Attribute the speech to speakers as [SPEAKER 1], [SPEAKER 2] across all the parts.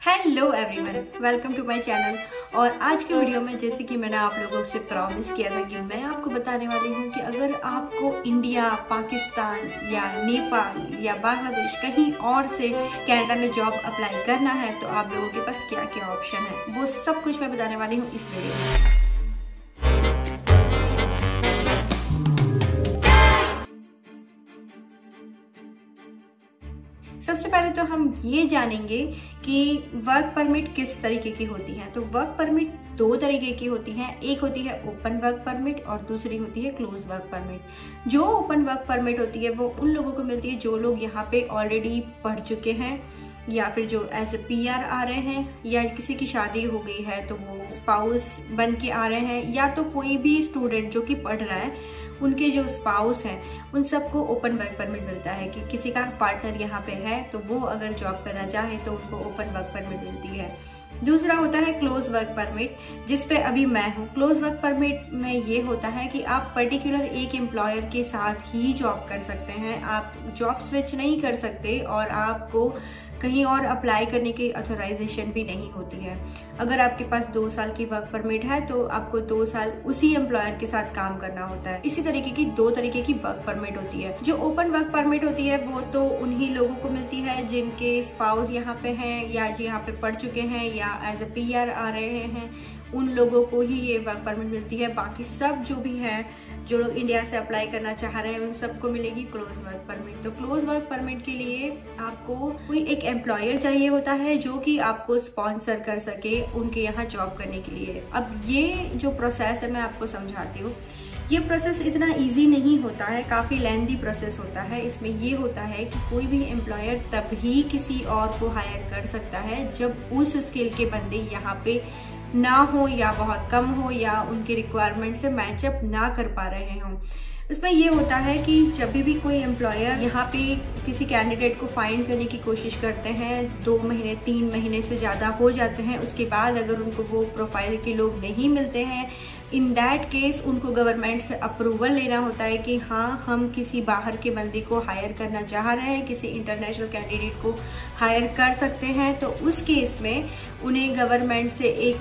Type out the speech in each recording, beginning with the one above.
[SPEAKER 1] Hello everyone, welcome to my channel. और आज के वीडियो में जैसे कि मैंने आप लोगों से प्रॉमिस किया था कि मैं आपको बताने वाली हूँ कि अगर आपको इंडिया, पाकिस्तान या नेपाल या बांग्लादेश कहीं और से कनाडा में जॉब अप्लाई करना है तो आप लोगों के पास क्या क्या ऑप्शन है, वो सब कुछ मैं बताने वाली हूँ इस वीडियो में। सबसे पहले तो हम ये जानेंगे कि वर्क परमिट किस तरीके की होती है। तो वर्क परमिट दो तरीके की होती है, एक होती है ओपन वर्क परमिट और दूसरी होती है क्लोज वर्क परमिट। जो ओपन वर्क परमिट होती है वो उन लोगों को मिलती है जो लोग यहाँ पे ऑलरेडी पढ़ चुके हैं या फिर जो एज ए PR आ रहे हैं, या किसी की शादी हो गई है तो वो स्पाउस बन के आ रहे हैं, या तो कोई भी स्टूडेंट जो कि पढ़ रहा है उनके जो स्पाउस हैं उन सबको ओपन वर्क परमिट मिलता है कि किसी का पार्टनर यहाँ पे है तो वो अगर जॉब करना चाहे तो उनको ओपन वर्क परमिट मिलती है। दूसरा होता है क्लोज वर्क परमिट, जिस पे अभी मैं हूँ। क्लोज वर्क परमिट में ये होता है कि आप पर्टिकुलर एक एम्प्लॉयर के साथ ही जॉब कर सकते हैं, आप जॉब स्विच नहीं कर सकते और आपको कहीं और अप्लाई करने की ऑथराइजेशन भी नहीं होती है। अगर आपके पास 2 साल की वर्क परमिट है तो आपको 2 साल उसी एम्प्लॉयर के साथ काम करना होता है। इसी तरीके की 2 तरीके की वर्क परमिट होती है। जो ओपन वर्क परमिट होती है वो तो उन्हीं लोगों को मिलती है जिनके स्पाउस यहाँ पे हैं या जो यहाँ पे पढ़ चुके हैं या एज ए PR आ रहे हैं, उन लोगों को ही ये वर्क परमिट मिलती है। बाकी सब जो भी हैं, जो लोग इंडिया से अप्लाई करना चाह रहे हैं, उन सबको मिलेगी क्लोज वर्क परमिट। तो क्लोज वर्क परमिट के लिए आपको कोई एक एम्प्लॉयर चाहिए होता है जो कि आपको स्पॉन्सर कर सके उनके यहाँ जॉब करने के लिए। अब ये जो प्रोसेस है मैं आपको समझाती हूँ। ये प्रोसेस इतना इजी नहीं होता है, काफ़ी लेंथी प्रोसेस होता है। इसमें ये होता है कि कोई भी एम्प्लॉयर तभी किसी और को हायर कर सकता है जब उस स्किल के बंदे यहाँ पे ना हो या बहुत कम हो या उनके रिक्वायरमेंट से मैचअप ना कर पा रहे हों। इसमें ये होता है कि जब भी कोई एम्प्लॉयर यहाँ पे किसी कैंडिडेट को फाइंड करने की कोशिश करते हैं, 2 महीने 3 महीने से ज़्यादा हो जाते हैं, उसके बाद अगर उनको वो प्रोफाइल के लोग नहीं मिलते हैं, इन दैट केस उनको गवर्नमेंट से अप्रूवल लेना होता है कि हाँ हम किसी बाहर के बंदे को हायर करना चाह रहे हैं, किसी इंटरनेशनल कैंडिडेट को हायर कर सकते हैं। तो उस केस में उन्हें गवर्नमेंट से एक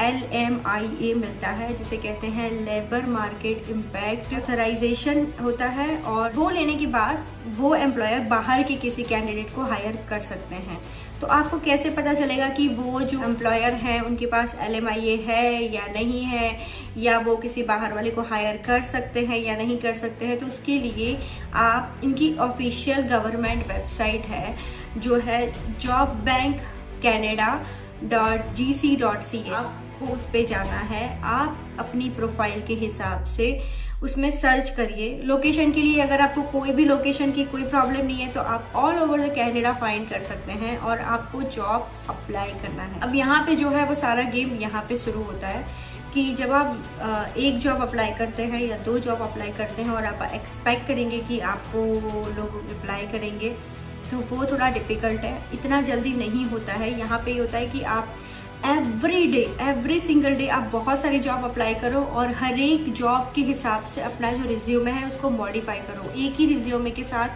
[SPEAKER 1] LMIA मिलता है, जिसे कहते हैं लेबर मार्केट इम्पैक्ट ऑथराइजेशन होता है, और वो लेने के बाद वो एम्प्लॉयर बाहर के किसी कैंडिडेट को हायर कर सकते हैं। तो आपको कैसे पता चलेगा कि वो जो एम्प्लॉयर हैं उनके पास LMIA है या नहीं है, या वो किसी बाहर वाले को हायर कर सकते हैं या नहीं कर सकते हैं? तो उसके लिए आप इनकी ऑफिशियल गवर्नमेंट वेबसाइट है जो है jobbankcanada.gc.ca, आपको उस पे जाना है। आप अपनी प्रोफाइल के हिसाब से उसमें सर्च करिए। लोकेशन के लिए अगर आपको कोई भी लोकेशन की कोई प्रॉब्लम नहीं है तो आप all over the Canada find कर सकते हैं और आपको जॉब्स अप्लाई करना है। अब यहाँ पे जो है वो सारा गेम यहाँ पे शुरू होता है कि जब आप एक जॉब अप्लाई करते हैं या 2 जॉब अप्लाई करते हैं और आप एक्सपेक्ट करेंगे कि आपको लोग रिप्लाई करेंगे, तो वो थोड़ा डिफ़िकल्ट है, इतना जल्दी नहीं होता है। यहाँ पे होता है कि आप एवरी सिंगल डे आप बहुत सारी जॉब अप्लाई करो और हर एक जॉब के हिसाब से अपना जो रिज्यूमे है उसको मॉडिफाई करो। एक ही रिज्यूमे के साथ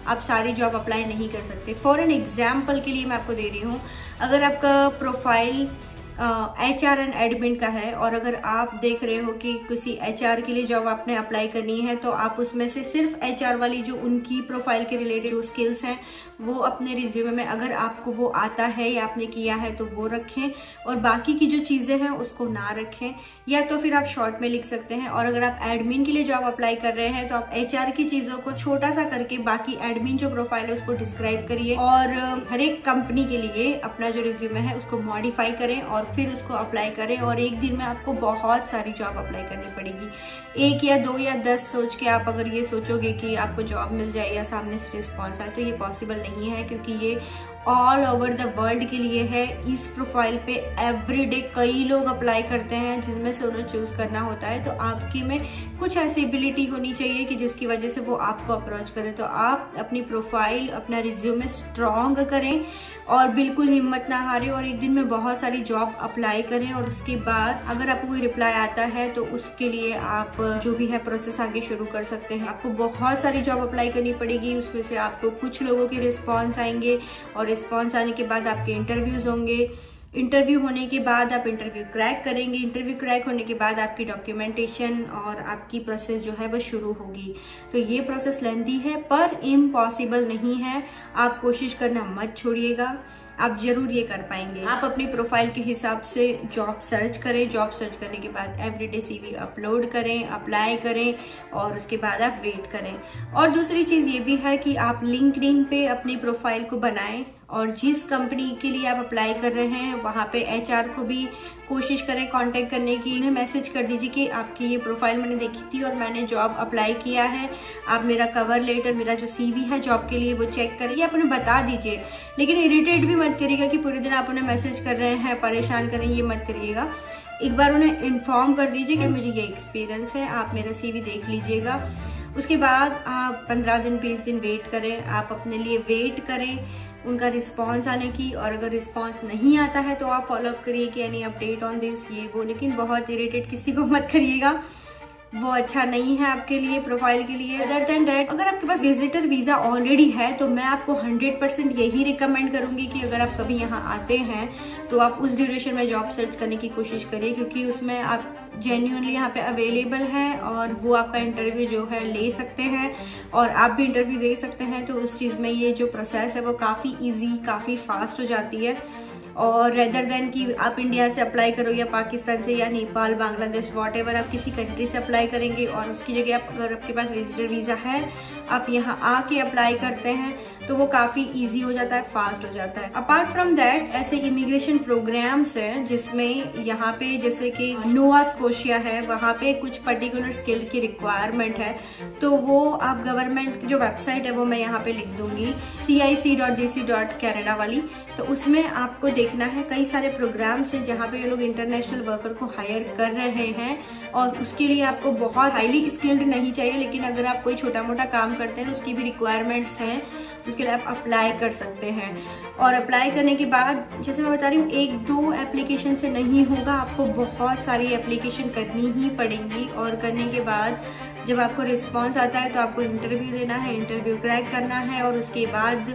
[SPEAKER 1] आप सारी जॉब अप्लाई नहीं कर सकते। फॉर एन एग्जाम्पल के लिए मैं आपको दे रही हूँ, अगर आपका प्रोफाइल HR एंड एडमिन का है और अगर आप देख रहे हो कि किसी HR के लिए जॉब आपने अप्लाई करनी है, तो आप उसमें से सिर्फ HR वाली जो उनकी प्रोफाइल के रिलेटेड जो स्किल्स हैं वो अपने रिज्यूमे में, अगर आपको वो आता है या आपने किया है तो वो रखें, और बाकी की जो चीज़ें हैं उसको ना रखें। या तो फिर आप शॉर्ट में लिख सकते हैं। और अगर आप एडमिन के लिए जॉब अप्लाई कर रहे हैं तो आप HR की चीज़ों को छोटा सा करके बाकी एडमिन जो प्रोफाइल है उसको डिस्क्राइब करिए, और हर एक कंपनी के लिए अपना जो रिज्यूमे है उसको मॉडिफाई करें और फिर उसको अप्लाई करें। और एक दिन में आपको बहुत सारी जॉब अप्लाई करनी पड़ेगी। 1 या 2 या 10 सोच के आप अगर ये सोचोगे कि आपको जॉब मिल जाए या सामने से रिस्पॉन्स आए, तो ये पॉसिबल नहीं है, क्योंकि ये ऑल ओवर द वर्ल्ड के लिए है। इस प्रोफाइल पे एवरीडे कई लोग अप्लाई करते हैं जिनमें से उन्हें चूज करना होता है। तो आपके में कुछ ऐसी एबिलिटी होनी चाहिए कि जिसकी वजह से वो आपको अप्रोच करें। तो आप अपनी प्रोफाइल, अपना रिज्यूमे स्ट्रॉन्ग करें और बिल्कुल हिम्मत ना हारें और एक दिन में बहुत सारी जॉब अप्लाई करें। और उसके बाद अगर आपको कोई रिप्लाई आता है तो उसके लिए आप जो भी है प्रोसेस आगे शुरू कर सकते हैं। आपको बहुत सारी जॉब अप्लाई करनी पड़ेगी, उसमें से आपको कुछ लोगों के रिस्पॉन्स आएंगे और रिस्पॉन्स आने के बाद आपके इंटरव्यूज़ होंगे। इंटरव्यू होने के बाद आप इंटरव्यू क्रैक करेंगे। इंटरव्यू क्रैक होने के बाद आपकी डॉक्यूमेंटेशन और आपकी प्रोसेस जो है वो शुरू होगी। तो ये प्रोसेस लेंथी है पर इम्पॉसिबल नहीं है। आप कोशिश करना मत छोड़िएगा, आप जरूर ये कर पाएंगे। आप अपनी प्रोफाइल के हिसाब से जॉब सर्च करें। जॉब सर्च करने के बाद एवरीडे CV अपलोड करें, अप्लाई करें और उसके बाद आप वेट करें। और दूसरी चीज़ ये भी है कि आप लिंक्डइन पे अपनी प्रोफाइल को बनाएं और जिस कंपनी के लिए आप अप्लाई कर रहे हैं वहाँ पे HR को भी कोशिश करें कांटेक्ट करने की। इन्हें मैसेज कर दीजिए कि आपकी ये प्रोफाइल मैंने देखी थी और मैंने जॉब अप्लाई किया है, आप मेरा कवर लेटर, मेरा जो CV है जॉब के लिए वो चेक करिए, आप उन्हें बता दीजिए। लेकिन इरिटेट भी मत करिएगा कि पूरे दिन आप उन्हें मैसेज कर रहे हैं, परेशान करें, ये मत करिएगा। एक बार उन्हें इन्फॉर्म कर दीजिए कि मुझे ये एक्सपीरियंस है, आप मेरा CV देख लीजिएगा। उसके बाद आप 15 दिन 20 दिन वेट करें, आप अपने लिए वेट करें उनका रिस्पांस आने की। और अगर रिस्पांस नहीं आता है तो आप फॉलोअप करिए कि एनी अपडेट ऑन दिस, ये वो। लेकिन बहुत इरिटेट किसी को मत करिएगा, वो अच्छा नहीं है आपके लिए, प्रोफाइल के लिए। अदर देन दैट, अगर आपके पास विजिटर वीज़ा ऑलरेडी है तो मैं आपको 100% यही रिकमेंड करूंगी कि अगर आप कभी यहाँ आते हैं तो आप उस ड्यूरेशन में जॉब सर्च करने की कोशिश करिए, क्योंकि उसमें आप जेन्युइनली यहाँ पे अवेलेबल हैं और वो आपका इंटरव्यू जो है ले सकते हैं और आप भी इंटरव्यू दे सकते हैं। तो उस चीज़ में ये जो प्रोसेस है वो काफ़ी ईजी, काफ़ी फास्ट हो जाती है। और रेदर देन कि आप इंडिया से अप्लाई करो या पाकिस्तान से या नेपाल, बांग्लादेश, वॉटेवर आप किसी कंट्री से अप्लाई करेंगे और उसकी जगह आप, अगर आपके पास विजिटर वीज़ा है, आप यहाँ आके अप्लाई करते हैं तो वो काफ़ी इजी हो जाता है, फास्ट हो जाता है। अपार्ट फ्रॉम दैट, ऐसे इमिग्रेशन प्रोग्राम्स हैं जिसमें यहाँ पे जैसे कि नोवा स्कोशिया है, वहाँ पे कुछ पर्टिकुलर स्किल की रिक्वायरमेंट है। तो वो आप गवर्नमेंट जो वेबसाइट है वो मैं यहाँ पे लिख दूंगी, cic.gc.canada वाली। तो उसमें आपको देखना है, कई सारे प्रोग्राम्स हैं जहाँ पे ये लोग इंटरनेशनल वर्कर को हायर कर रहे हैं और उसके लिए आपको बहुत हाईली स्किल्ड नहीं चाहिए, लेकिन अगर आप कोई छोटा मोटा काम करते हैं तो उसकी भी रिक्वायरमेंट्स हैं, उसके लिए आप अप्लाई कर सकते हैं। और अप्लाई करने के बाद, जैसे मैं बता रही हूँ, 1-2 एप्लीकेशन से नहीं होगा, आपको बहुत सारी एप्लीकेशन करनी ही पड़ेंगी। और करने के बाद जब आपको रिस्पॉन्स आता है तो आपको इंटरव्यू देना है, इंटरव्यू क्रैक करना है और उसके बाद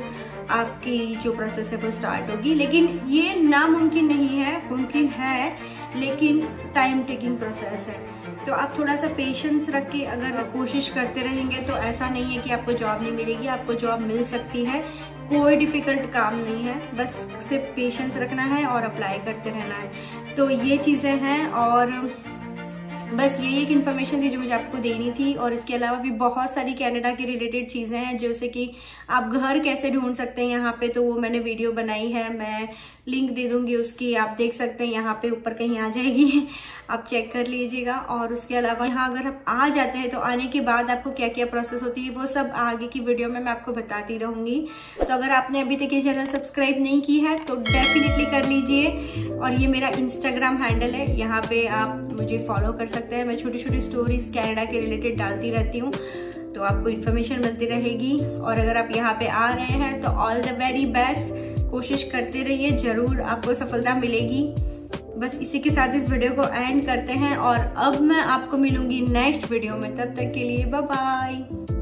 [SPEAKER 1] आपकी जो प्रोसेस है वो स्टार्ट होगी। लेकिन ये नामुमकिन नहीं है, मुमकिन है, लेकिन टाइम टेकिंग प्रोसेस है। तो आप थोड़ा सा पेशेंस रख के अगर कोशिश करते रहेंगे तो ऐसा नहीं है कि आपको जॉब नहीं मिलेगी, आपको जॉब मिल सकती है। कोई डिफ़िकल्ट काम नहीं है, बस सिर्फ पेशेंस रखना है और अप्लाई करते रहना है। तो ये चीज़ें हैं और बस यही एक इन्फॉर्मेशन थी जो मुझे आपको देनी थी। और इसके अलावा भी बहुत सारी कनाडा के रिलेटेड चीज़ें हैं, जैसे कि आप घर कैसे ढूंढ सकते हैं यहाँ पे, तो वो मैंने वीडियो बनाई है, मैं लिंक दे दूंगी उसकी, आप देख सकते हैं, यहाँ पे ऊपर कहीं आ जाएगी, आप चेक कर लीजिएगा। और उसके अलावा यहाँ अगर आप आ जाते हैं तो आने के बाद आपको क्या क्या प्रोसेस होती है वो सब आगे की वीडियो में मैं आपको बताती रहूँगी। तो अगर आपने अभी तक ये चैनल सब्सक्राइब नहीं की है तो डेफिनेटली कर लीजिए। और ये मेरा इंस्टाग्राम हैंडल है, यहाँ पे आप मुझे फॉलो कर सकते हैं। मैं छोटी छोटी स्टोरीज कनाडा के रिलेटेड डालती रहती हूँ, तो आपको इन्फॉर्मेशन मिलती रहेगी। और अगर आप यहाँ पे आ रहे हैं तो ऑल द वेरी बेस्ट, कोशिश करते रहिए, जरूर आपको सफलता मिलेगी। बस इसी के साथ इस वीडियो को एंड करते हैं और अब मैं आपको मिलूंगी नेक्स्ट वीडियो में। तब तक के लिए बाय बाय।